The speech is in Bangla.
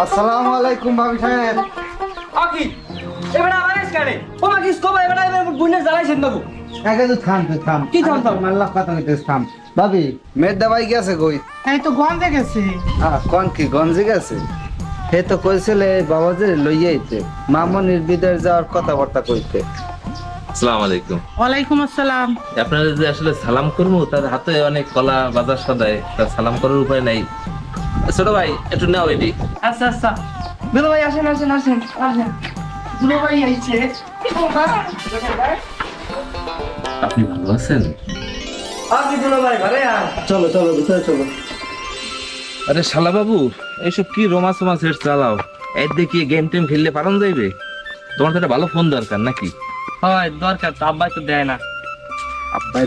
আসসালামু আলাইকুম ভাবি সাহেব। আকি এবারে আমার এসকারে ও মা কিস কবে এবারে বুনে জ্বালাইছেন বাবু আগে তো থাম কি থাম? আল্লাহ কথা কইতেছ থাম। ভাবি মেয়ের ভাই গেছে কই? এই তো গন্ধে গেছে। কোন কি গঞ্জে গেছে? হে তো কইছিলে বাবাজি লইয়া আইতে মামনির বিদেশ যাওয়ার কথাবার্তা কইতে। আসসালামু আলাইকুম। ওয়ালাইকুম আসসালাম। আপনারা যে আসলে সালাম করবো, তার হাতে অনেক কলা বাজার সদায়, তার সালাম করার উপায় নাই। ছোট ভাই একটু নাও এটি। আচ্ছা আচ্ছা দুলো ভাই আসেন আসেন আসেন আসেন দুলো ভাই আইছে। আপনি ভালো আছেন? আকি দুলো ভাই ঘরে আয় চলো চলো ভিতরে চলো। আরে শালা বাবু, এইসব কি রোমান্স হেড চালাও? এর দেখি গেম টেম খেললে পারন যাইবে? তোমার তো একটা ভালো ফোন দরকার নাকি? হয় দরকার তো আব্বাই তো দেয় না আব্বাই